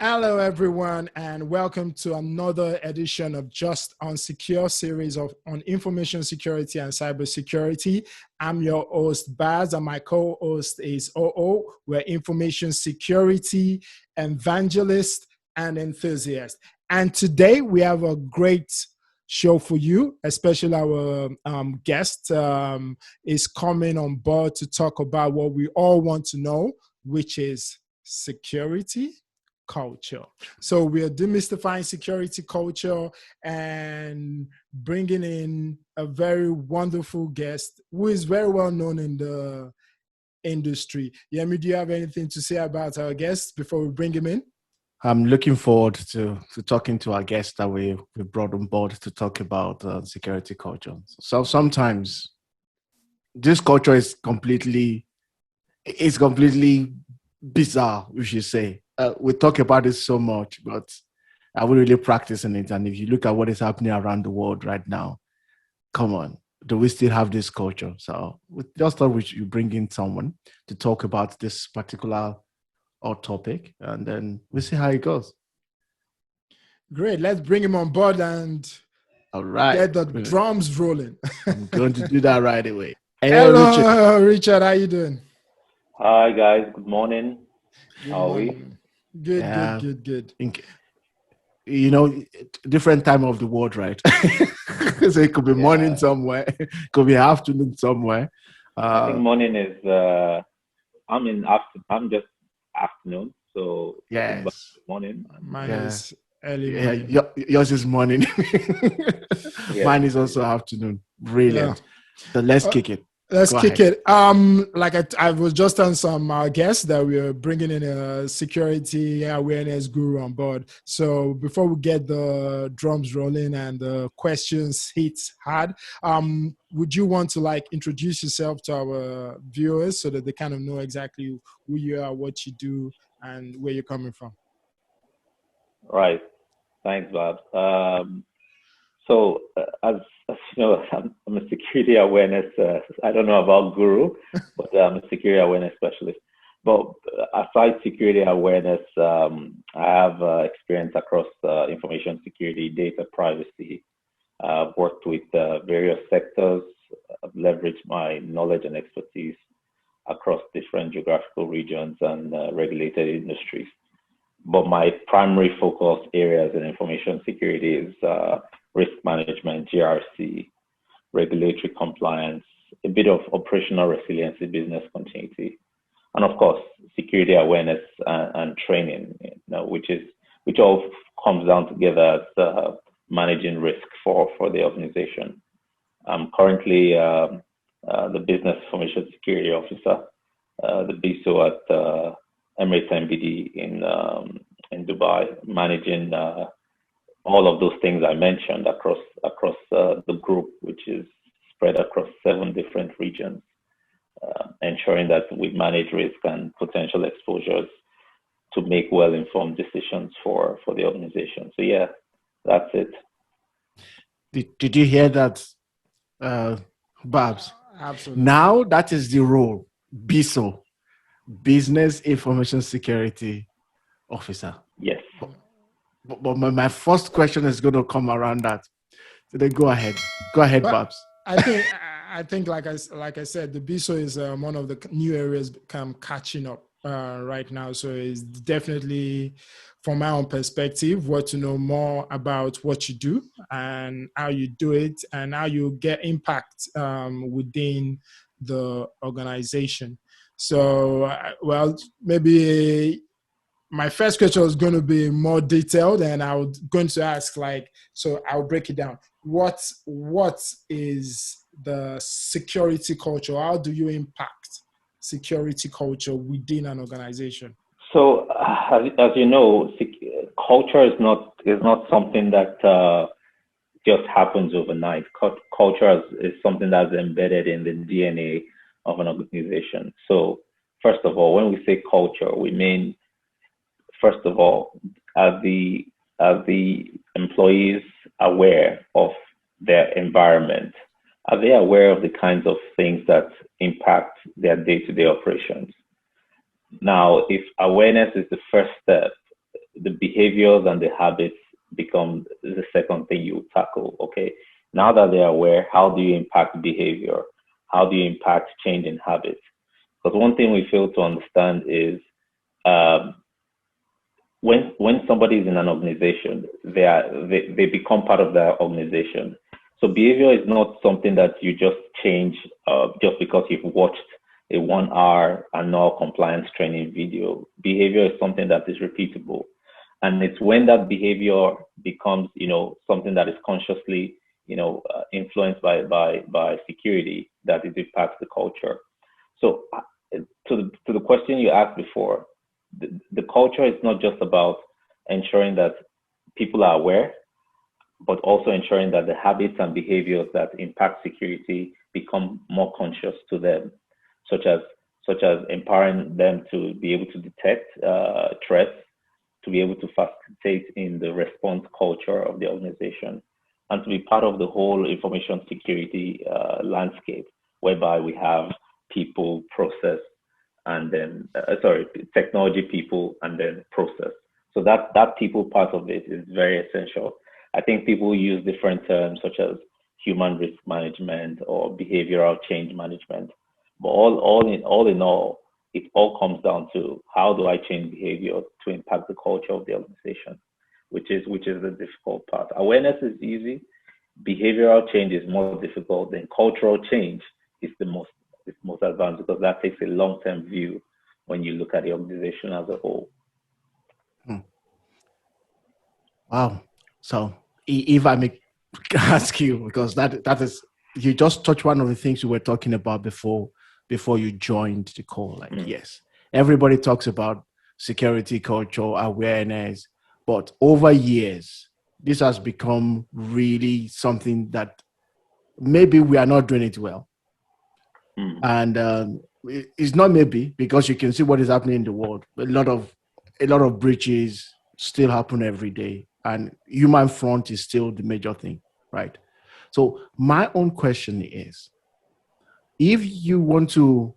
Hello, everyone, and welcome to another edition of Just Unsecure series on information security and cybersecurity. I'm your host, Baz, and my co-host is OO. We're information security evangelist and enthusiast. And today we have a great show for you, especially our guest is coming on board to talk about what we all want to know, which is security culture. So we are demystifying security culture and bringing in a very wonderful guest who is very well known in the industry. Yemi, do you have anything to say about our guest before we bring him in? I'm looking forward to talking to our guest that we brought on board to talk about security culture. So sometimes this culture is completely bizarre, we should say. We talk about it so much, but are we really practicing it? And if you look at what is happening around the world right now, come on, do we still have this culture? So we just thought we should bring in someone to talk about this particular topic, and then we'll see how it goes. Great. Let's bring him on board and all right, get the drums rolling. I'm going to do that right away. Hello, Richard. How you doing? Hi, guys. Good morning. Good How are we? morning. Good. You know, different time of the world, right? So it could be morning somewhere, could be afternoon somewhere. I think morning is. I'm just afternoon, so yes, morning. Mine is early. Yeah, yours is morning. Mine is also afternoon. Brilliant. Yeah. So let's kick it. Let's kick it. Like I was just on some guests that we are bringing in a security awareness guru on board. So before we get the drums rolling and the questions hit hard, would you want to introduce yourself to our viewers so that they kind of know exactly who you are, what you do, and where you're coming from? Right. Thanks, Bob. So as you know, I'm a security awareness, I don't know about guru, but I'm a security awareness specialist. But aside security awareness, I have experience across information security, data privacy. I've worked with various sectors. I've leveraged my knowledge and expertise across different geographical regions and regulated industries. But my primary focus areas in information security is risk management, GRC, regulatory compliance, a bit of operational resiliency, business continuity, and of course, security awareness and training, which all comes down together as managing risk for the organization. I'm currently the Business Information Security Officer, the BISO at Emirates MBD in Dubai, managing all of those things I mentioned across the group, which is spread across 7 different regions, ensuring that we manage risk and potential exposures to make well-informed decisions for the organization. So yeah, that's it. Did you hear that, Babs? Absolutely. Now that is the role, BISO, Business Information Security Officer. Yes. But my first question is going to come around that. So then go ahead, Babs. I think, like I said, the BISO is one of the new areas catching up right now. So it's definitely, from my own perspective, what to know more about what you do and how you do it and how you get impact within the organization. So, maybe my first question was going to be more detailed, and I was going to ask, so I'll break it down. What is the security culture? How do you impact security culture within an organization? So, as you know, culture is not something that just happens overnight. Culture is something that's embedded in the DNA of an organization. So, first of all, when we say culture, we mean, first of all, are the employees aware of their environment? Are they aware of the kinds of things that impact their day-to-day operations? Now, if awareness is the first step, the behaviors and the habits become the second thing you tackle. Okay, now that they're aware, how do you impact behavior? How do you impact change in habits? Because one thing we fail to understand is um, when somebody is in an organization, they become part of the organization. So behavior is not something that you just change just because you've watched a 1 hour annual compliance training video. Behavior is something that is repeatable, and it's when that behavior becomes, something that is consciously, influenced by security, that it impacts the culture. So, to the question you asked before, the culture is not just about ensuring that people are aware, but also ensuring that the habits and behaviors that impact security become more conscious to them, such as empowering them to be able to detect threats, to be able to facilitate in the response culture of the organization, and to be part of the whole information security landscape, whereby we have people, process, and then technology, people, and then process. So that people part of it is very essential. I think people use different terms such as human risk management or behavioral change management, but all in all, it all comes down to how do I change behavior to impact the culture of the organization, which is the difficult part. Awareness is easy, behavioral change is more difficult. Then cultural change is the most advanced, because that takes a long-term view when you look at the organization as a whole. Wow. So if I may ask you, because that is, you just touched one of the things you were talking about before you joined the call. Like, yes, everybody talks about security culture, awareness, but over years, this has become really something that maybe we are not doing it well. And it's not maybe, because you can see what is happening in the world. A lot of breaches still happen every day, and human front is still the major thing, right? So my own question is, if you want to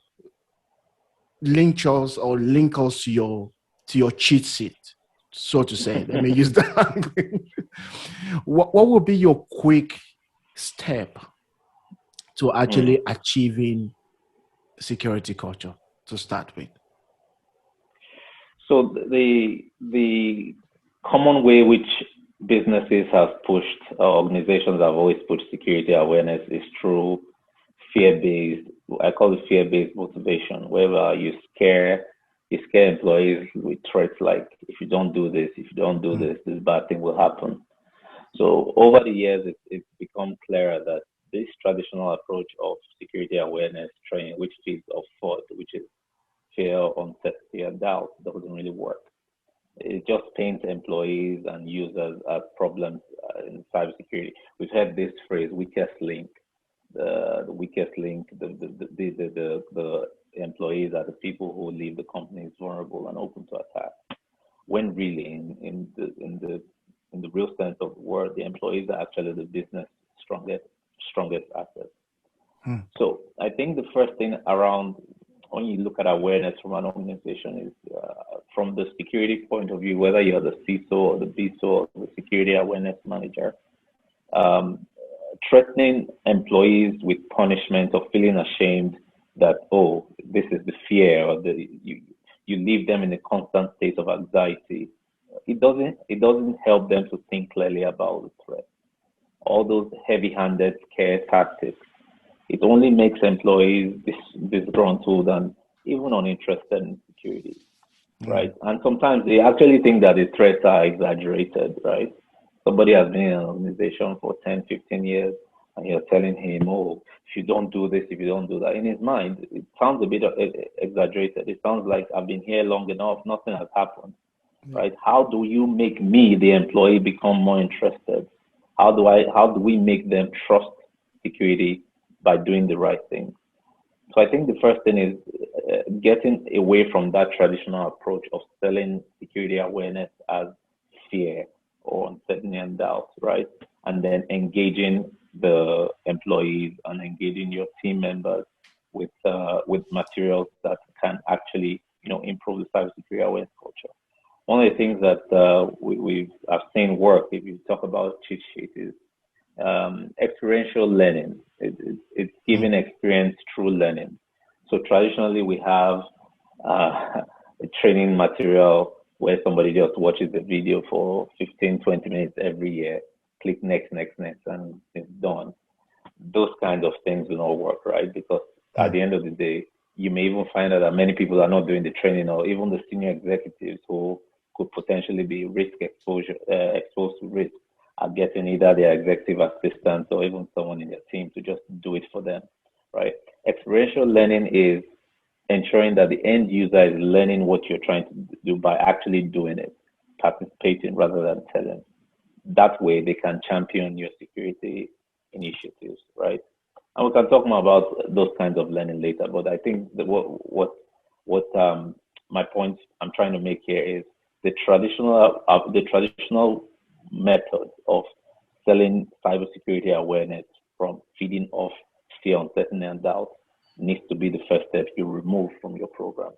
link us to your cheat sheet, so to say, let me use that. What would be your quick step to actually achieving security culture to start with? So the common way which businesses have pushed, organizations have always pushed security awareness is through fear-based, I call it fear-based motivation, whereby you scare employees with threats like, if you don't do this, this bad thing will happen. So over the years, it's become clearer that this traditional approach of security awareness training, which feeds off FOD, which is fear, uncertainty, and doubt, doesn't really work. It just paints employees and users as problems in cybersecurity. We've heard this phrase, weakest link. The weakest link, the employees are the people who leave the companies vulnerable and open to attack. When really, in the real sense of the word, the employees are actually the business strongest assets. So I think the first thing around, when you look at awareness from an organization, is from the security point of view, whether you're the CISO or the BISO or the security awareness manager, threatening employees with punishment or feeling ashamed that, oh, this is the fear, or you leave them in a constant state of anxiety. It doesn't help them to think clearly about the threat. All those heavy-handed scare tactics, it only makes employees disgruntled and even uninterested in security, right? And sometimes they actually think that the threats are exaggerated, right? Somebody has been in an organization for 10, 15 years, and you're telling him, oh, if you don't do this, if you don't do that. In his mind, it sounds a bit exaggerated. It sounds like, I've been here long enough, nothing has happened, right? How do you make me, the employee, become more interested? How do we make them trust security by doing the right thing? So I think the first thing is getting away from that traditional approach of selling security awareness as fear or uncertainty and doubt, right? And then engaging the employees and engaging your team members with materials that can actually, improve the cybersecurity awareness culture. one of the things that I've seen work, if you talk about cheat sheet, is experiential learning. It's giving experience through learning. So traditionally, we have a training material where somebody just watches the video for 15, 20 minutes every year, click next, and it's done. Those kinds of things do not work, right? Because at the end of the day, you may even find out that many people are not doing the training, or even the senior executives who could potentially be exposed to risk are getting either their executive assistants or even someone in their team to just do it for them, right? Experiential learning is ensuring that the end user is learning what you're trying to do by actually doing it, participating rather than telling. That way they can champion your security initiatives, right? And we can talk more about those kinds of learning later, but I think that what my point I'm trying to make here is the traditional method of selling cybersecurity awareness from feeding off fear, uncertainty, and doubt needs to be the first step you remove from your program.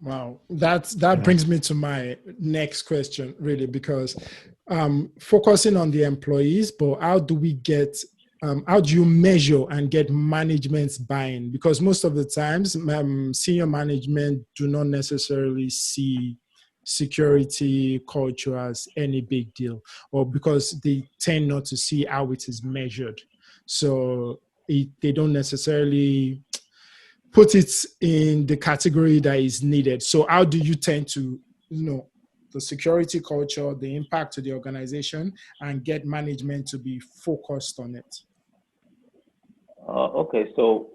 Wow, that brings me to my next question, really, because focusing on the employees, but how do you measure and get management's buy-in? Because most of the times, senior management do not necessarily see security culture as any big deal, or because they tend not to see how it is measured. So they don't necessarily put it in the category that is needed. So how do you tend to, the security culture, the impact to the organization, and get management to be focused on it? Okay, so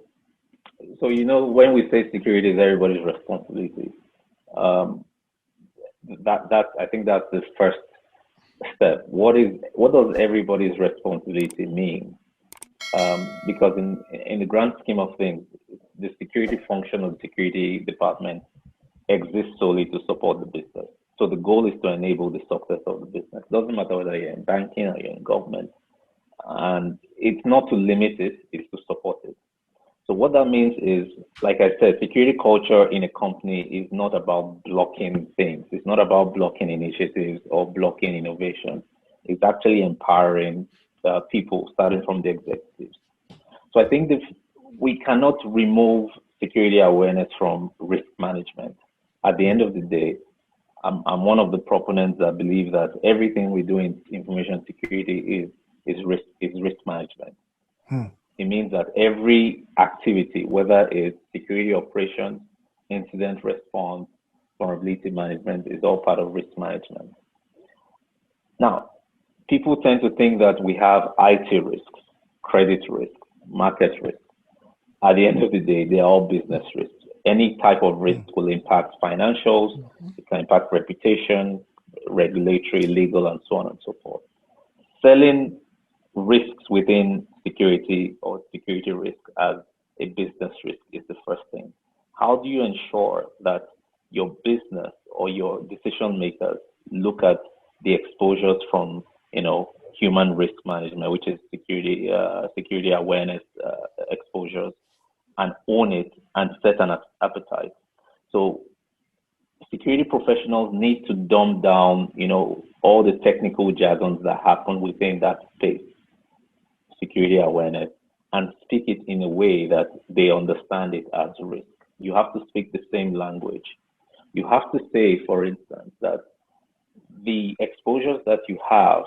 when we say security is everybody's responsibility, that I think that's the first step. What does everybody's responsibility mean? Because in the grand scheme of things, the security function of the security department exists solely to support the business. So the goal is to enable the success of the business. Doesn't matter whether you're in banking or you're in government. And it's not to limit it, it's to support it. So what that means is, like I said, security culture in a company is not about blocking things. It's not about blocking initiatives or blocking innovation. It's actually empowering people, starting from the executives. So I think that we cannot remove security awareness from risk management. At the end of the day, I'm one of the proponents that believe that everything we do in information security is risk management. It means that every activity, whether it's security operations, incident response, vulnerability management, is all part of risk management. Now, people tend to think that we have IT risks, credit risk, market risk. At the end of the day, they're all business risks. Any type of risk will impact financials, it can impact reputation, regulatory, legal, and so on and so forth. Selling risks within security or security risk as a business risk is the first thing. How do you ensure that your business or your decision makers look at the exposures from, human risk management, which is security awareness exposures, and own it and set an appetite? So security professionals need to dumb down, all the technical jargons that happen within that space, security awareness, and speak it in a way that they understand it as risk. You have to speak the same language. You have to say, for instance, that the exposures that you have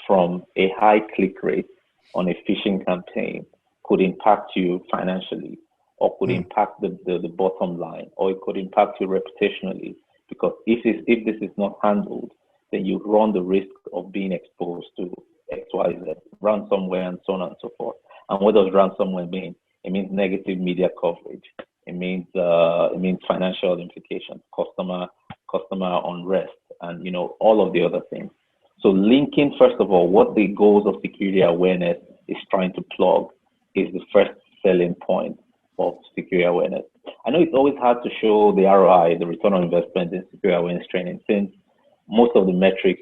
from a high click rate on a phishing campaign could impact you financially, or could impact the bottom line, or it could impact you reputationally. Because if this is not handled, then you run the risk of being exposed to XYZ, ransomware, and so on and so forth. And what does ransomware mean? It means negative media coverage. It means financial implications, customer unrest, and all of the other things. So linking, first of all, what the goals of security awareness is trying to plug is the first selling point of security awareness. I know it's always hard to show the ROI, the return on investment in security awareness training, since most of the metrics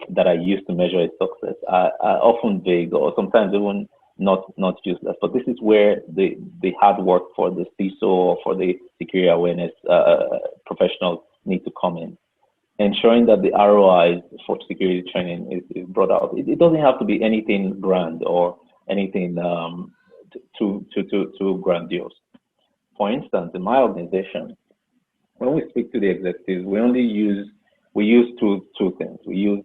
that I use to measure its success are often vague, or sometimes even not useless. But this is where the hard work for the CISO or for the security awareness professionals need to come in. ensuring that the ROI for security training is brought out. It doesn't have to be anything grand or anything too grandiose. For instance, in my organization, when we speak to the executives, we use two things. We use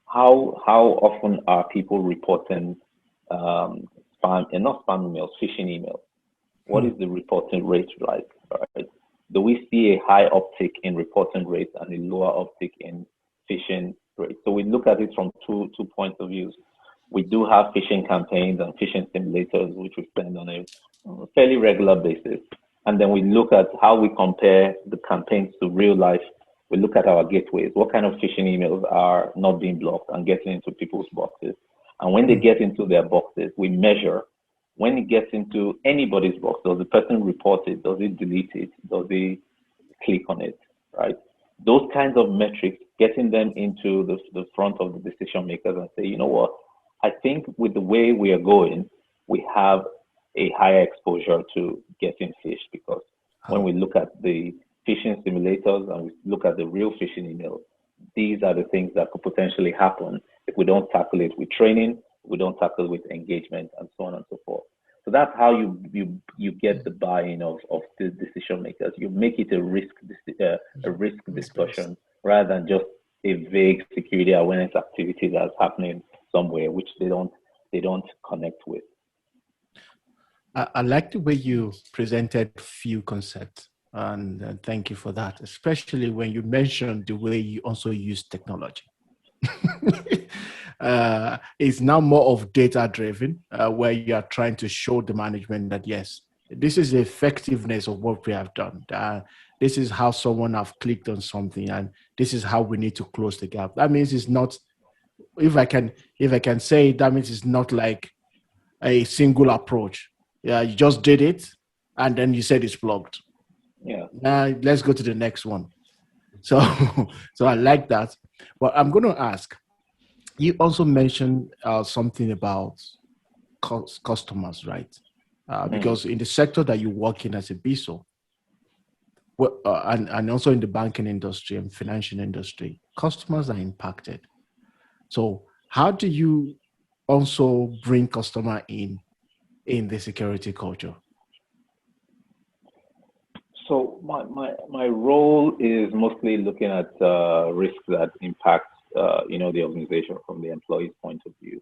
how often are people reporting spam, and not spam emails, phishing emails. What is the reporting rate like? Right? Do we see a high uptick in reporting rates and a lower uptick in phishing rates? So we look at it from two points of view. We do have phishing campaigns and phishing simulators, which we spend on a fairly regular basis. And then we look at how we compare the campaigns to real life. We look at our gateways. What kind of phishing emails are not being blocked and getting into people's boxes? And when they get into their boxes, we measure. When it gets into anybody's box, does the person report it? Does he delete it? Does he click on it? Right? Those kinds of metrics, getting them into the front of the decision makers and say, you know what? I think with the way we are going, we have a higher exposure to getting phished, because when we look at the phishing simulators and we look at the real phishing emails, these are the things that could potentially happen if we don't tackle it with training, we don't tackle it with engagement, and so on and so forth. So that's how you get the buy-in of the decision makers. You make it a risk discussion rather than just a vague security awareness activity that's happening somewhere which they don't connect with. I like the way you presented few concepts, and thank you for that, especially when you mentioned the way you also use technology. It's now more of data driven, where you are trying to show the management that yes, this is the effectiveness of what we have done. This is how someone have clicked on something, and this is how we need to close the gap. That means it's not, if I can say, that means it's not like a single approach. Yeah, you just did it, and then you said it's blocked. Yeah. Now let's go to the next one. So I like that. But I'm going to ask, you also mentioned something about customers, right? Because in the sector that you work in as a BISO, and also in the banking industry and financial industry, customers are impacted. So how do you also bring customer in the security culture? So my role is mostly looking at risks that impact the organization from the employee's point of view.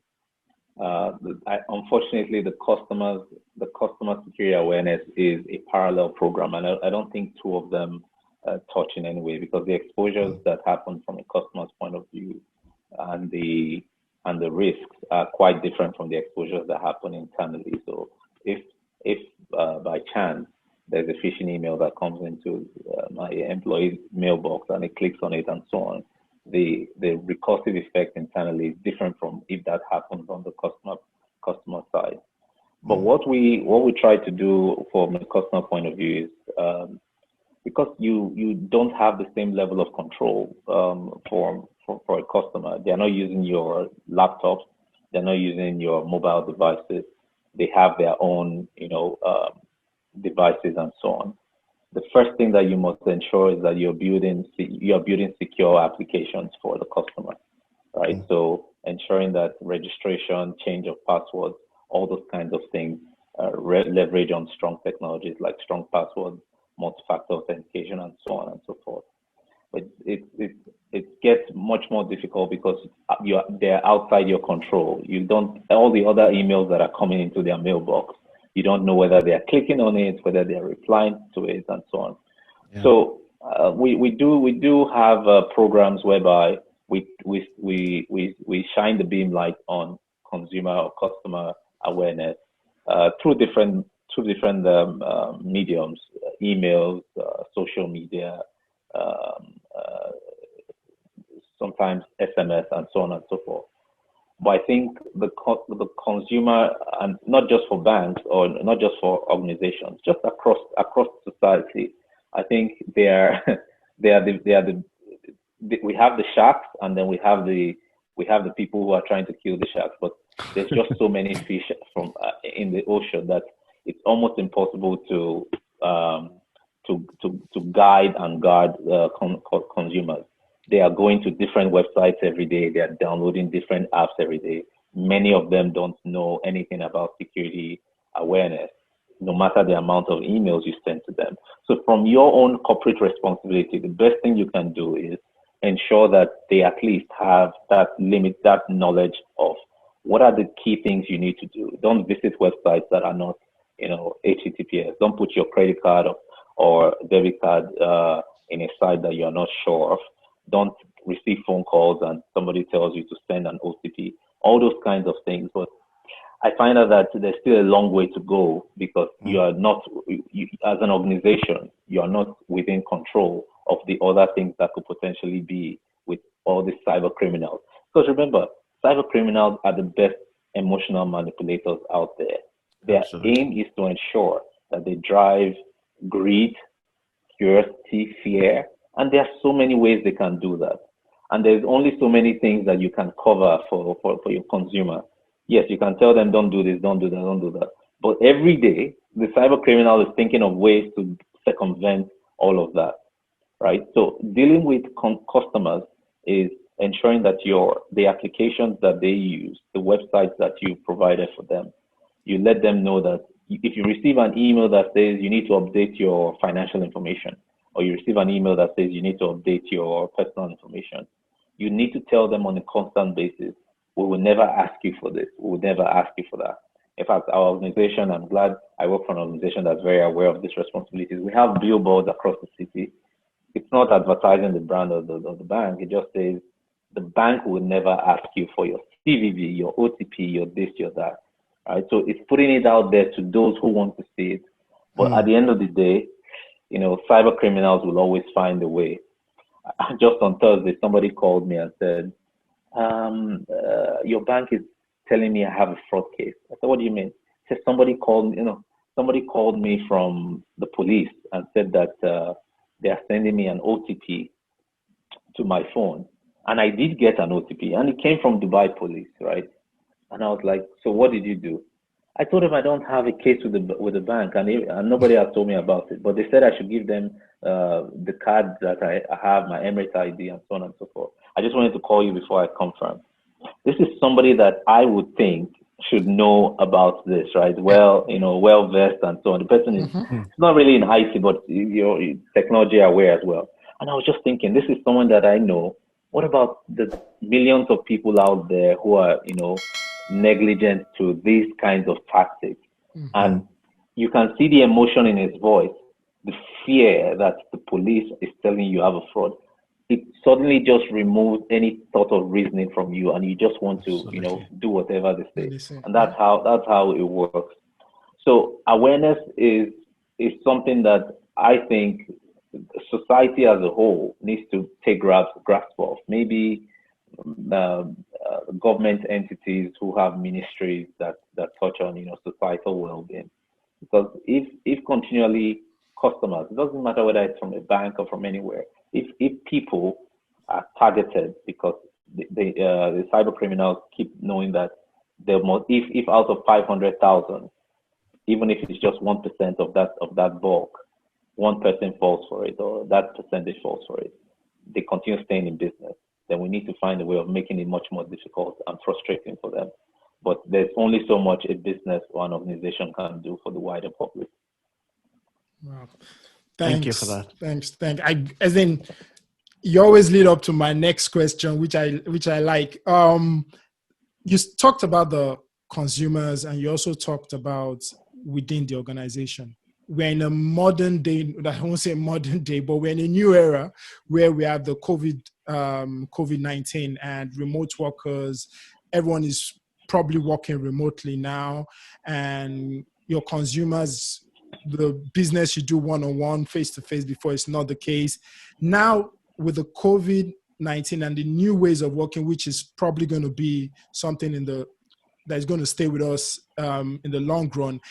Unfortunately, the customer security awareness is a parallel program, and I don't think two of them touch in any way, because the exposures that happen from a customer's point of view and the risks are quite different from the exposures that happen internally. So if by chance there's a phishing email that comes into my employee's mailbox and it clicks on it and so on, the recursive effect internally is different from if that happens on the customer side. But what we try to do from a customer point of view is, because you don't have the same level of control for a customer. They're not using your laptops, they're not using your mobile devices. They have their own devices and so on. The first thing that you must ensure is that you're building secure applications for the customer, right? So ensuring that registration, change of passwords, all those kinds of things, leverage on strong technologies like strong passwords, multi-factor authentication, and so on and so forth. But it gets much more difficult because they're outside your control. You don't, all the other emails that are coming into their mailbox, you don't know whether they are clicking on it, whether they are replying to it, and so on. Yeah. So we do have programs whereby we shine the beam light on consumer or customer awareness through different mediums, emails, social media, sometimes SMS, and so on and so forth. But I think the consumer, and not just for banks or not just for organizations, just across society, I think we have the sharks, and then we have the people who are trying to kill the sharks. But there's just so many fish in the ocean that it's almost impossible to guide and guard consumers. They are going to different websites every day. They are downloading different apps every day. Many of them don't know anything about security awareness, no matter the amount of emails you send to them. So from your own corporate responsibility, the best thing you can do is ensure that they at least have that knowledge of what are the key things you need to do. Don't visit websites that are not, HTTPS. Don't put your credit card or debit card in a site that you're not sure of. Don't receive phone calls and somebody tells you to send an OTP. All those kinds of things. But I find out that there's still a long way to go because you are not, as an organization, you are not within control of the other things that could potentially be with all these cyber criminals. Because remember, cyber criminals are the best emotional manipulators out there. Their aim is to ensure that they drive greed, curiosity, fear, and there are so many ways they can do that. And there's only so many things that you can cover for your consumer. Yes, you can tell them, don't do this, don't do that, don't do that. But every day, the cyber criminal is thinking of ways to circumvent all of that, right? So dealing with customers is ensuring that the applications that they use, the websites that you provided for them, you let them know that if you receive an email that says you need to update your financial information, or you receive an email that says you need to update your personal information, you need to tell them on a constant basis, we will never ask you for this. We will never ask you for that. In fact, our organization, I'm glad I work for an organization that's very aware of these responsibilities. We have billboards across the city. It's not advertising the brand of the bank. It just says the bank will never ask you for your CVV, your OTP, your this, your that. Right? So it's putting it out there to those who want to see it. But at the end of the day, cyber criminals will always find a way. Just on Thursday, somebody called me and said, your bank is telling me I have a fraud case. I said, what do you mean? He said, somebody called me from the police and said that they are sending me an OTP to my phone. And I did get an OTP, and it came from Dubai police, right? And I was like, so what did you do? I told them I don't have a case with the bank, and nobody has told me about it. But they said I should give them the card that I have, my Emirates ID, and so on and so forth. I just wanted to call you before I confirm. This is somebody that I would think should know about this, right? Well versed and so on. The person is not really in IT, but technology aware as well. And I was just thinking, this is someone that I know. What about the millions of people out there who are, negligent to these kinds of tactics? And you can see the emotion in his voice, the fear that the police is telling you have a fraud. It suddenly just removes any thought of reasoning from you, and you just want to, do whatever they say. And that's how it works. So awareness is something that I think society as a whole needs to take grasp of. Maybe government entities who have ministries that touch on societal well-being, because if continually customers, it doesn't matter whether it's from a bank or from anywhere, if people are targeted because the cyber criminals keep knowing that if out of 500,000, even if it's just 1% of that bulk, one person falls for it, or that percentage falls for it, they continue staying in business, then we need to find a way of making it much more difficult and frustrating for them. But there's only so much a business or an organization can do for the wider public. Wow. Thank you for that. Thanks. As in, you always lead up to my next question, which I like. You talked about the consumers, and you also talked about within the organization. We're in a modern day, I won't say modern day, but we're in a new era where we have the COVID-19 and remote workers. Everyone is probably working remotely now, and your consumers, the business you do one-on-one, face-to-face before, it's not the case. Now, with the COVID-19 and the new ways of working, which is probably going to be something that is going to stay with us in the long run,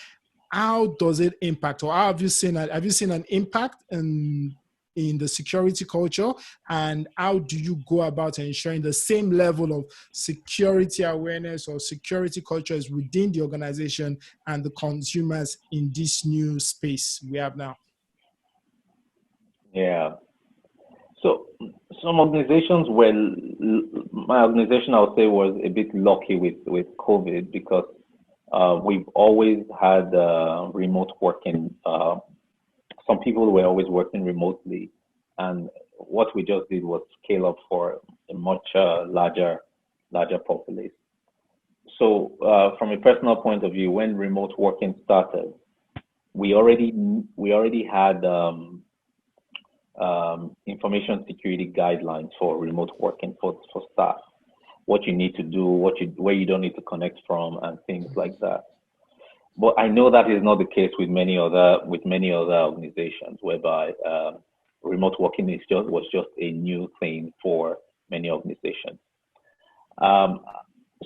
how does it impact, or have you seen an impact in the security culture, and how do you go about ensuring the same level of security awareness or security culture is within the organization and the consumers in this new space we have now? Yeah. So some organizations were, my organization, I would say, was a bit lucky with COVID because we've always had remote working. Some people were always working remotely, and what we just did was scale up for a much larger populace. So from a personal point of view, when remote working started, we already had information security guidelines for remote working for staff. What you need to do, where you don't need to connect from, and things like that. But I know that is not the case with many other organizations, whereby remote working was just a new thing for many organizations.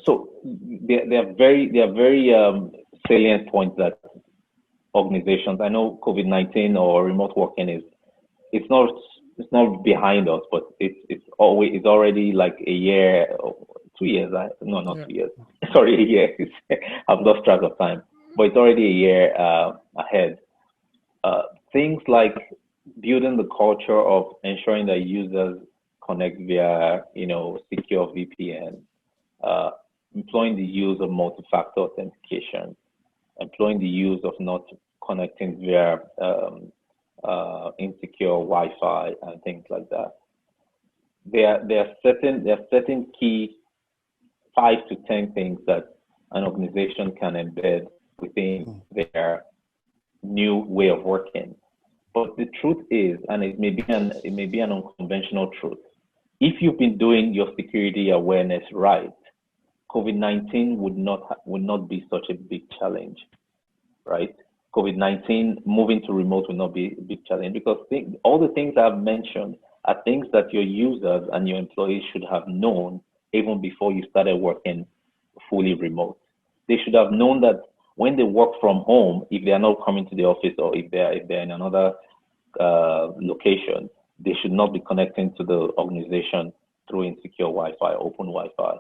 So there are very salient points that organizations. I know COVID-19 or remote working it's not behind us, but it's already like a year, or 2 years. No, not Yeah. 2 years. Sorry, a year. I've lost track of time, but it's already a year ahead. Things like building the culture of ensuring that users connect via, secure VPN, employing the use of multi-factor authentication, employing the use of not connecting via insecure Wi-Fi and things like that. There are certain key 5 to 10 things that an organization can embed within their new way of working. But the truth is, and it may be an unconventional truth, if you've been doing your security awareness right, COVID-19 would not be such a big challenge, right? COVID-19 moving to remote will not be a big challenge because all the things I've mentioned are things that your users and your employees should have known even before you started working fully remote. They should have known that when they work from home, if they are not coming to the office or if they're in another location, they should not be connecting to the organization through insecure Wi-Fi, open Wi-Fi.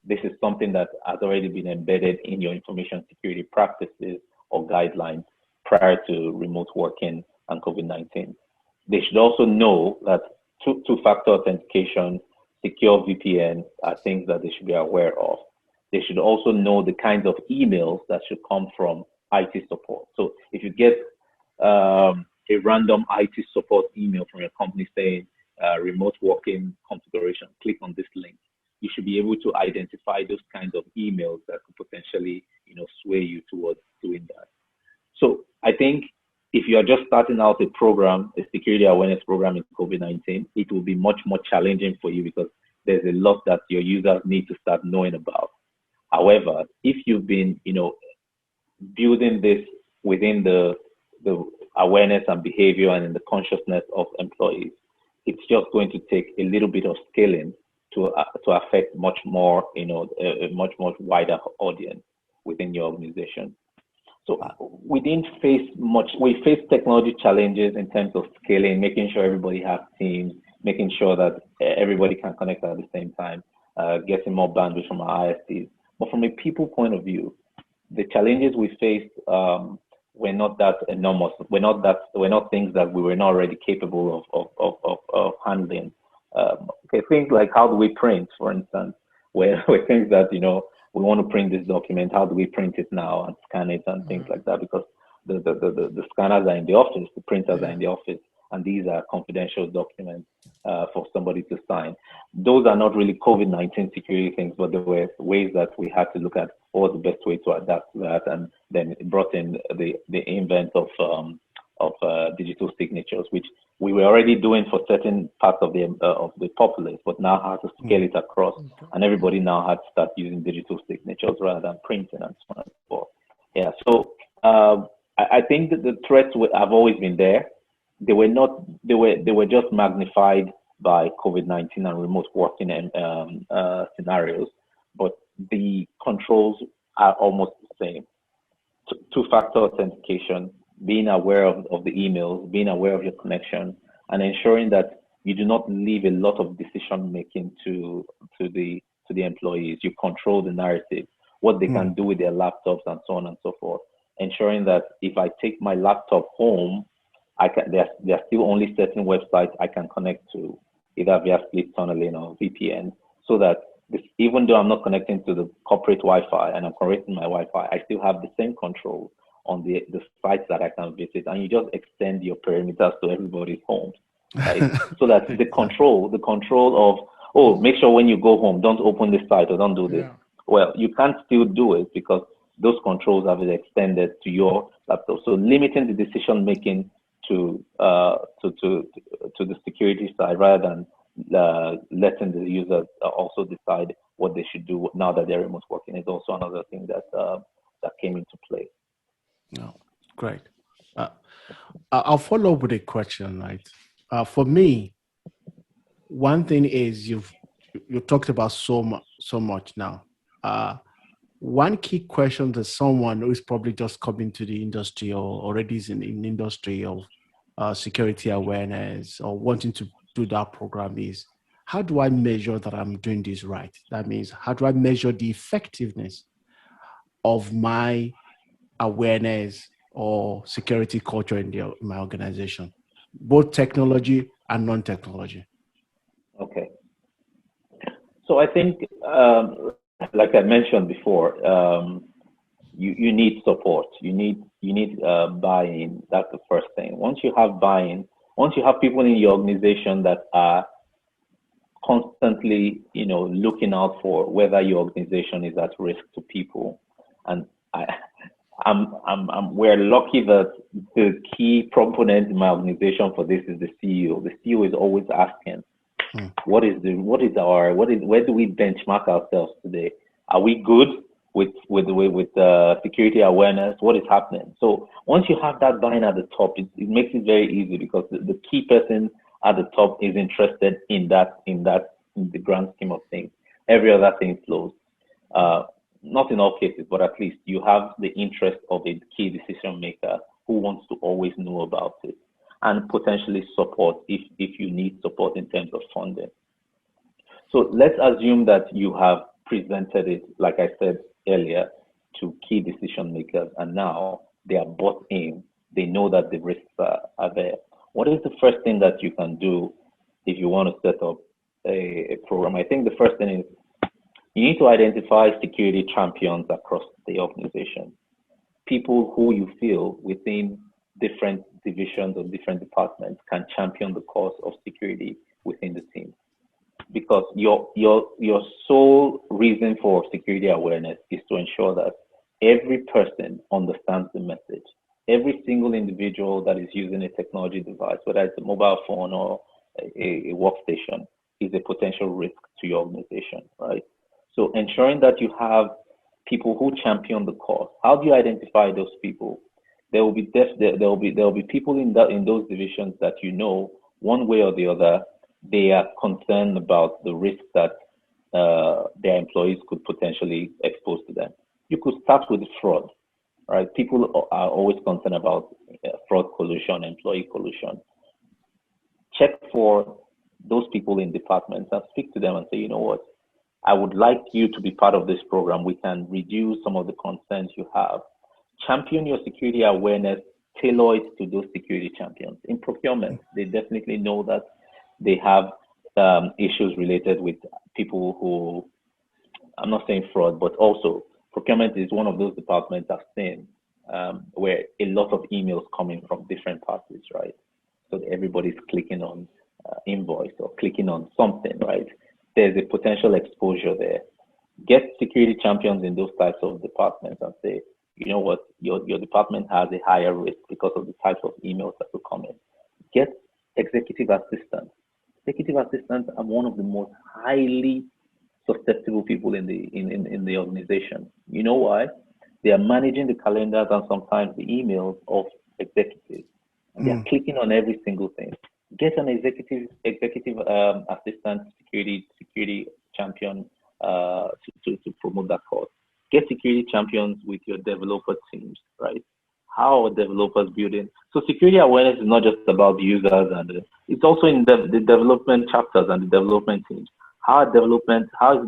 This is something that has already been embedded in your information security practices or guidelines prior to remote working and COVID-19. They should also know that two-factor authentication, secure VPN are things that they should be aware of. They should also know the kinds of emails that should come from IT support. So if you get a random IT support email from your company saying remote working configuration, click on this link, you should be able to identify those kinds of emails that could potentially, sway you towards doing that. So I think if you are just starting out a program, a security awareness program in COVID-19, it will be much more challenging for you because there's a lot that your users need to start knowing about. However, if you've been, building this within the awareness and behavior and in the consciousness of employees, it's just going to take a little bit of scaling to affect much more, a much more wider audience within your organization. So we didn't face much. We faced technology challenges in terms of scaling, making sure everybody has teams, making sure that everybody can connect at the same time, getting more bandwidth from our ISPs. But from a people point of view, the challenges we faced were not that enormous. We're not things that we were not already capable of handling. Things like how do we print, for instance, were things that, we want to print this document, how do we print it now and scan it and things like that, because the scanners are in the office, the printers are in the office, and these are confidential documents for somebody to sign. Those are not really COVID-19 security things, but there were ways that we had to look at what was the best way to adapt to that, and then it brought in the invent of digital signatures, which we were already doing for certain parts of the populace, but now had to scale it across, and everybody now had to start using digital signatures rather than printing and so on and so forth. Yeah, so I think that the threats have always been there. They were just magnified by COVID-19 and remote working scenarios, but the controls are almost the same. Two-factor authentication, being aware of the emails, being aware of your connection, and ensuring that you do not leave a lot of decision making to the employees. You control the narrative, what they can do with their laptops, and so on and so forth. Ensuring that if I take my laptop home, there are still only certain websites I can connect to. either via split tunneling or VPN, so that even though I'm not connecting to the corporate Wi-Fi and I'm connecting my Wi-Fi, I still have the same control on the sites that I can visit, and you just extend your perimeters to everybody's homes, right? So that the control of, oh, make sure when you go home, don't open this site or don't do this. Yeah. Well, you can't still do it because those controls have been extended to your laptop. So limiting the decision making to the security side rather than letting the user also decide what they should do now that they're remote working is also another thing that came into play. No, great. I'll follow up with a question, right? For me, one thing is you talked about so much now. One key question to someone who is probably just coming to the industry or already is in the industry of security awareness or wanting to do that program is, how do I measure that I'm doing this right? That means, how do I measure the effectiveness of my awareness or security culture in my organization, both technology and non-technology? Okay. So I think, like I mentioned before, you need support. You need buy-in. That's the first thing. Once you have buy-in, once you have people in your organization that are constantly, looking out for whether your organization is at risk to people, and we're lucky that the key proponent in my organization for this is the CEO. The CEO is always asking, where do we benchmark ourselves today? Are we good with security awareness? What is happening? So once you have that buy-in at the top, it makes it very easy because the key person at the top is interested in the grand scheme of things. Every other thing flows. Not in all cases, but at least you have the interest of a key decision maker who wants to always know about it and potentially support if you need support in terms of funding. So let's assume that you have presented it, like I said earlier, to key decision makers, and now they are bought in. They know that the risks are there. What is the first thing that you can do if you want to set up a program? I think the first thing is you need to identify security champions across the organization, people who you feel within different divisions or different departments can champion the cause of security within the team. Because your sole reason for security awareness is to ensure that every person understands the message. Every single individual that is using a technology device, whether it's a mobile phone or a workstation, is a potential risk to your organization, right? So ensuring that you have people who champion the cause. How do you identify those people? There will be people in those divisions that one way or the other they are concerned about the risk that their employees could potentially expose to them. You could start with fraud, right? People are always concerned about fraud collusion, employee collusion. Check for those people in departments and speak to them and say, you know what, I would like you to be part of this program. We can reduce some of the concerns you have. Champion your security awareness, tailor it to those security champions. In procurement, they definitely know that they have issues related with people who, I'm not saying fraud, but also procurement is one of those departments I've seen where a lot of emails coming from different parties, right? So everybody's clicking on invoice or clicking on something, right? There's a potential exposure there. Get security champions in those types of departments and say, you know what, your department has a higher risk because of the types of emails that will come in. Get executive assistants. Executive assistants are one of the most highly susceptible people in the organization. You know why? They are managing the calendars and sometimes the emails of executives. And they are clicking on every single thing. Get an executive assistant, security champion to promote that cause. Get security champions with your developer teams, right? How are developers building? So security awareness is not just about the users, and it's also in the development chapters and the development teams. How is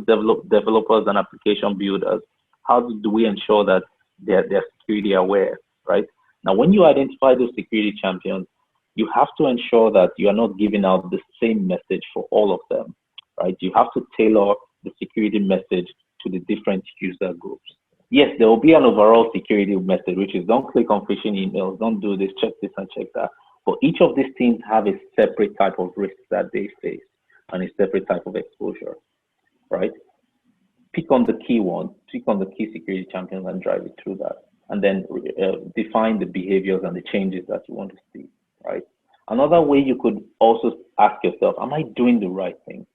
developers and application builders? How do we ensure that they're security aware, right? Now, when you identify those security champions, you have to ensure that you are not giving out the same message for all of them, right? You have to tailor the security message to the different user groups. Yes, there will be an overall security message, which is don't click on phishing emails, don't do this, check this and check that. But each of these teams have a separate type of risk that they face and a separate type of exposure, right? Pick on the key ones, pick on the key security champions and drive it through that. And then define the behaviors and the changes that you want to see, right? Another way you could also ask yourself, am I doing the right thing,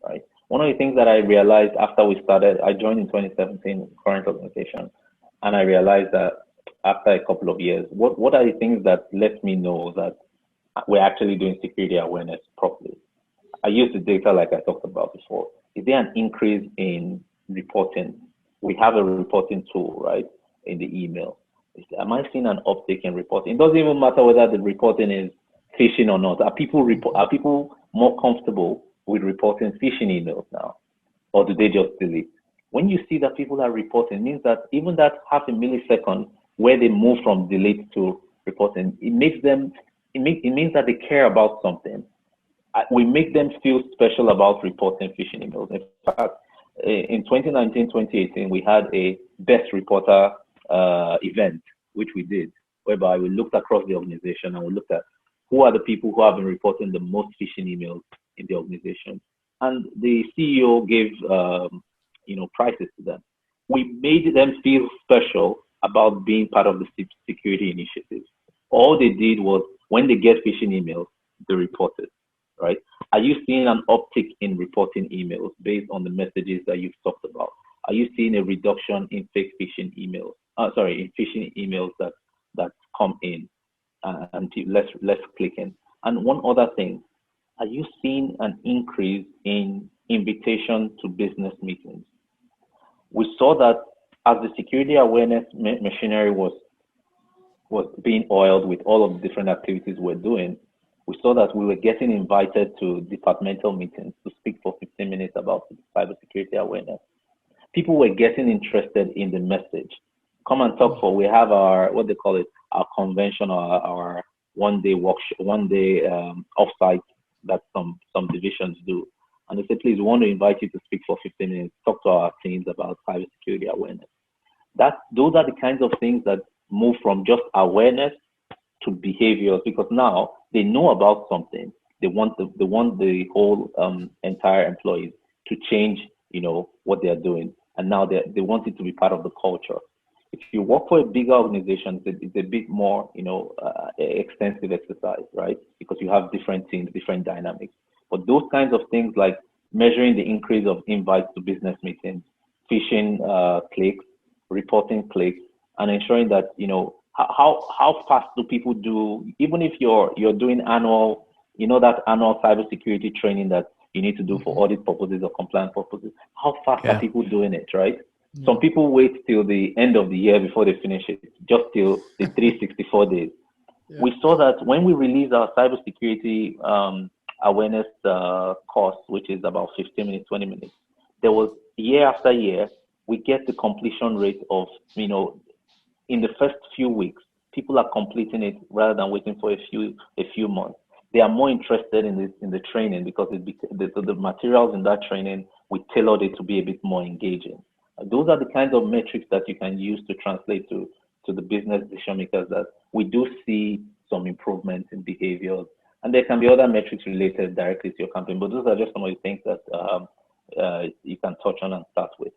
right? One of the things that I realized after we started, I joined in 2017, current organization, and I realized that after a couple of years, what are the things that let me know that we're actually doing security awareness properly? I use the data like I talked about before. Is there an increase in reporting? We have a reporting tool, right, in the email. Am I seeing an uptick in reporting? It doesn't even matter whether the reporting is phishing or not. Are people more comfortable with reporting phishing emails now, or do they just delete? When you see that people are reporting, it means that even that half a millisecond where they move from delete to reporting, it means that they care about something. We make them feel special about reporting phishing emails. In fact, in 2019, 2018, we had a best reporter event, which we did, whereby we looked across the organization and we looked at who are the people who have been reporting the most phishing emails in the organization. And the CEO gave prizes to them. We made them feel special about being part of the security initiative. All they did was when they get phishing emails, they reported, right? Are you seeing an uptick in reporting emails based on the messages that you've talked about? Are you seeing a reduction in fake phishing emails? In phishing emails that come in and less clicking? And one other thing, are you seeing an increase in invitation to business meetings? We saw that as the security awareness machinery was being oiled with all of the different activities we're doing, we saw that we were getting invited to departmental meetings to speak for 15 minutes about cybersecurity awareness. People were getting interested in the message. Come and talk for, we have our, what they call it, our convention or our one-day workshop, offsite that some divisions do. And they say, please, we want to invite you to speak for 15 minutes, talk to our teams about cybersecurity awareness. Those are the kinds of things that move from just awareness to behaviors, because now they know about something. They want the whole entire employees to change, what they are doing, and now they want it to be part of the culture. If you work for a bigger organization, it's a bit more, extensive exercise, right? Because you have different teams, different dynamics. But those kinds of things like measuring the increase of invites to business meetings, phishing clicks, reporting clicks, and ensuring that, how fast do people do, even if you're doing annual, that annual cybersecurity training that you need to do for audit purposes or compliance purposes, how fast are people doing it, right? Yeah. Some people wait till the end of the year before they finish it, just till the 364 days. Yeah. We saw that when we released our cybersecurity awareness course, which is about 15 minutes, 20 minutes, there was year after year, we get the completion rate of, in the first few weeks, people are completing it rather than waiting for a few months. They are more interested in the training because the materials in that training, we tailored it to be a bit more engaging. Those are the kinds of metrics that you can use to translate to the business decision makers, that we do see some improvements in behaviors. And there can be other metrics related directly to your company, but those are just some of the things that you can touch on and start with.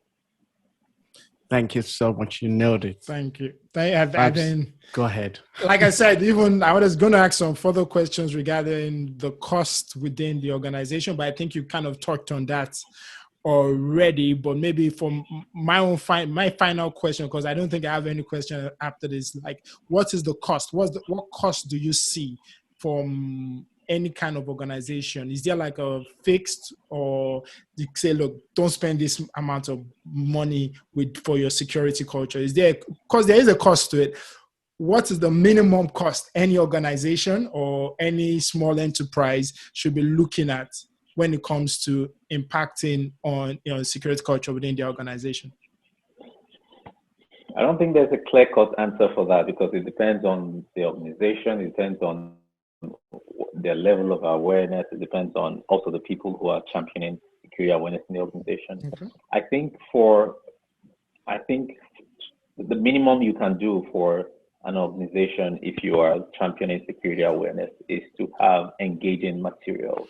Thank you so much. You nailed it. Thank you. Go ahead. Like I said, I was going to ask some further questions regarding the cost within the organization, but I think you kind of talked on that already. But maybe from my final question, because I don't think I have any question after this, like, what is the cost? What cost do you see from any kind of organization? Is there like a fixed, or you say, look, don't spend this amount of money for your security culture? Is there, because there is a cost to it, what is the minimum cost any organization or any small enterprise should be looking at when it comes to impacting on security culture within the organization? I don't think there's a clear-cut answer for that, because it depends on the organization, it depends on their level of awareness. It depends on also the people who are championing security awareness in the organization. Okay. I think the minimum you can do for an organization if you are championing security awareness is to have engaging materials.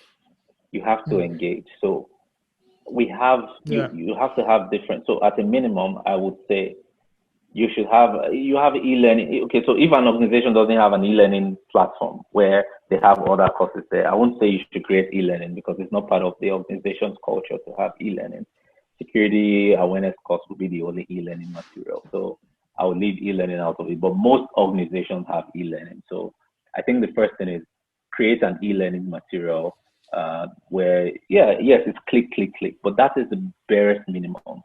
You have to engage. So we have you have to have different. So at a minimum, I would say you have e-learning. Okay, so if an organization doesn't have an e-learning platform where they have other courses there, I won't say you should create e-learning because it's not part of the organization's culture to have e-learning. Security awareness course will be the only e-learning material. So I would leave e-learning out of it, but most organizations have e-learning. So I think the first thing is create an e-learning material where, yes, it's click, but that is the barest minimum.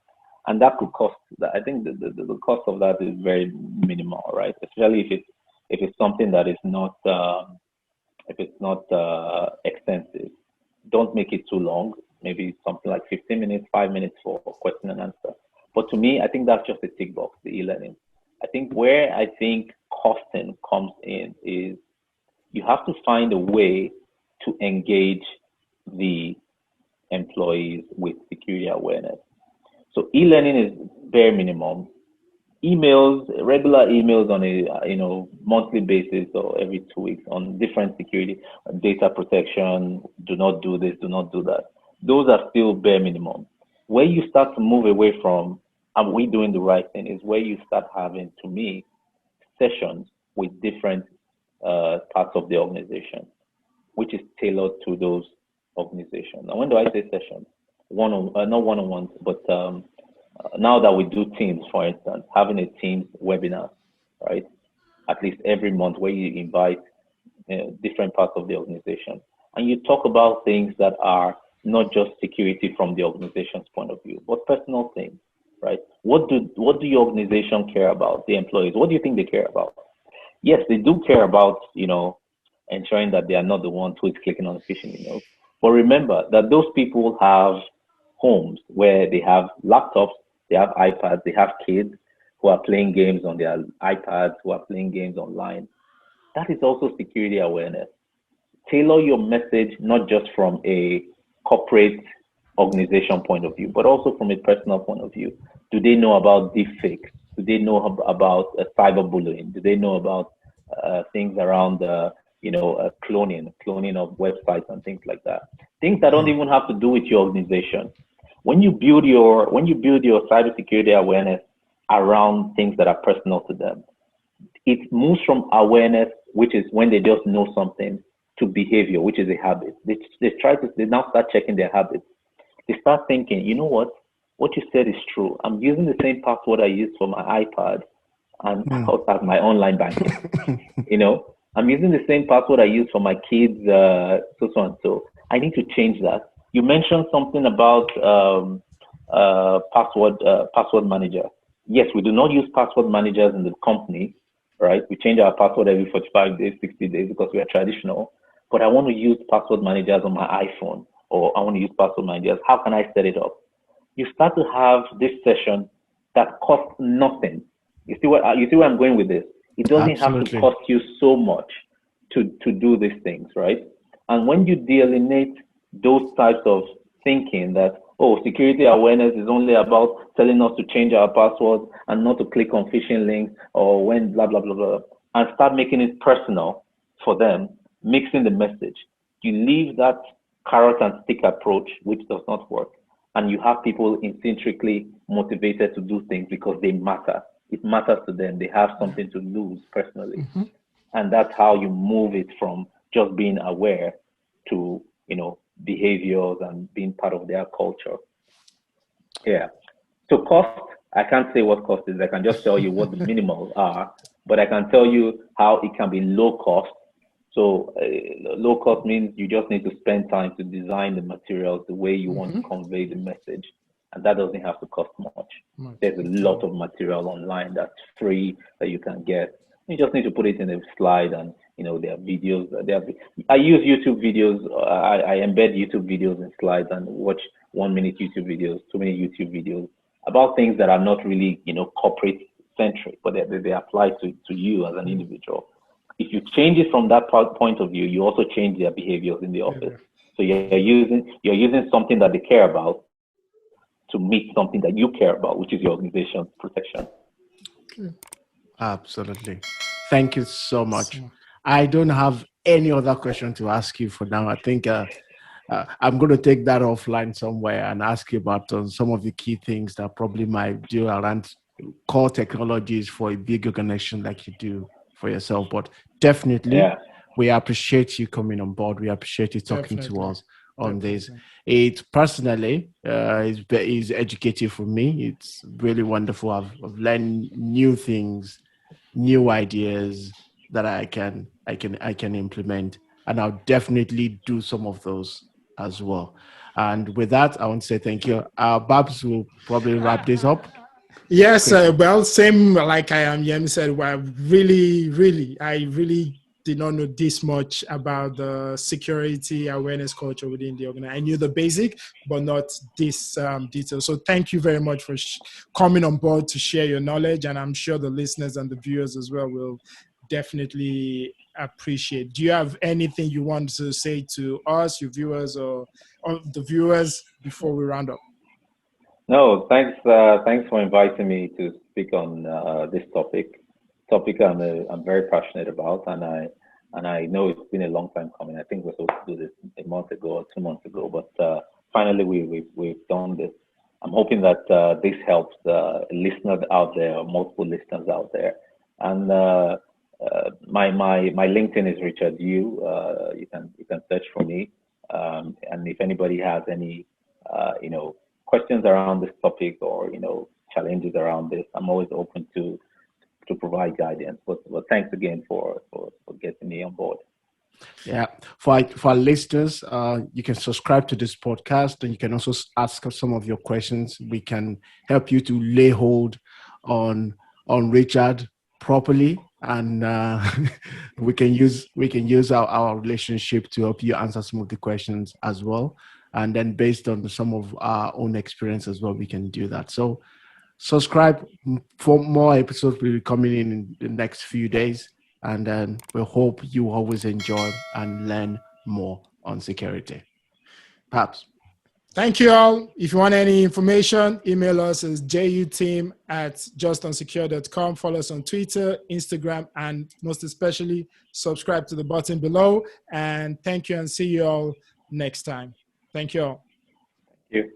And that could cost, I think the cost of that is very minimal, right? Especially if it's something that is not, extensive. Don't make it too long. Maybe something like 15 minutes, 5 minutes for question and answer. But to me, I think that's just a tick box, the e-learning. I think where I think costing comes in is you have to find a way to engage the employees with security awareness. So e-learning is bare minimum. Emails, regular emails on a monthly basis or every 2 weeks on different security, data protection, do not do this, do not do that. Those are still bare minimum. Where you start to move away from, are we doing the right thing, is where you start having, to me, sessions with different parts of the organization, which is tailored to those organizations. Now, when do I say sessions? Not one-on-ones, but now that we do teams, for instance, having a teams webinar, right? At least every month where you invite different parts of the organization. And you talk about things that are not just security from the organization's point of view, but personal things, right? What do your organization care about, the employees? What do you think they care about? Yes, they do care about, ensuring that they are not the ones who is clicking on the phishing emails. But remember that those people have homes where they have laptops, they have iPads, they have kids who are playing games on their iPads, who are playing games online. That is also security awareness. Tailor your message not just from a corporate organization point of view, but also from a personal point of view. Do they know about deepfakes? Do they know about cyberbullying? Do they know about things around cloning of websites and things like that? Things that don't even have to do with your organization. When you build your cybersecurity awareness around things that are personal to them, it moves from awareness, which is when they just know something, to behavior, which is a habit. They now start checking their habits. They start thinking, you know what you said is true. I'm using the same password I used for my iPad and outside my online banking. I'm using the same password I use for my kids, so and so. I need to change that. You mentioned something about password manager. Yes, we do not use password managers in the company, right? We change our password every 45 days, 60 days because we are traditional. But I want to use password managers on my iPhone, or I want to use password managers. How can I set it up? You start to have this session that costs nothing. You see where I'm going with this? It doesn't have to cost you so much to do these things, right? And when you delineate those types of thinking that, security awareness is only about telling us to change our passwords and not to click on phishing links or when blah, blah, blah, blah, and start making it personal for them, mixing the message. You leave that carrot and stick approach, which does not work, and you have people intrinsically motivated to do things because they matter. It matters to them. They have something to lose personally. And that's how you move it from just being aware to, behaviors and being part of their culture. Yeah. So cost, I can't say what cost is. I can just tell you what the minimals are, but I can tell you how it can be low cost. So low cost means you just need to spend time to design the materials the way you want to convey the message. And that doesn't have to cost much. There's a lot of material online that's free that you can get. You just need to put it in a slide, and there are videos. I use YouTube videos. I embed YouTube videos in slides and watch 1 minute YouTube videos, 2 minute YouTube videos about things that are not really corporate centric, but they apply to you as an individual. if you change it from that point of view, you also change their behaviors in the office. So you're using something that they care about to meet something that you care about, which is your organization's protection. Okay. Absolutely. Thank you so much. I don't have any other question to ask you for now. I think I'm going to take that offline somewhere and ask you about some of the key things that probably might do around core technologies for a big organization like you do for yourself. But definitely, we appreciate you coming on board. We appreciate you talking to us on this. It personally is educative for me. It's really wonderful. I've learned new things, new ideas that I can implement, and I'll definitely do some of those as well. And with that, I want to say thank you. Babs will probably wrap this up. Yes, well, same like Yemi said. Well, I really did not know this much about the security awareness culture within the organization. I knew the basic, but not this detail. So thank you very much for coming on board to share your knowledge. And I'm sure the listeners and the viewers as well will definitely appreciate. Do you have anything you want to say to us, your viewers, or the viewers before we round up? No, thanks for inviting me to speak on this topic I'm very passionate about, and I know it's been a long time coming. I think we're supposed to do this a month ago or 2 months ago, but finally we've done this. I'm hoping that this helps listeners out there, multiple listeners out there. And my LinkedIn is Richard Yu. You can search for me, and if anybody has any questions around this topic or challenges around this, I'm always open to provide guidance. But thanks again for getting me on board. Yeah, for our listeners, you can subscribe to this podcast, and you can also ask us some of your questions. We can help you to lay hold on Richard properly, and we can use our relationship to help you answer some of the questions as well. And then based on some of our own experience as well, we can do that. So subscribe for more episodes will be coming in the next few days. And then we hope you always enjoy and learn more on security. Perhaps. Thank you all. If you want any information, email us at justunsecure.com. Follow us on Twitter, Instagram, and most especially, subscribe to the button below. And thank you, and see you all next time. Thank you all. Thank you.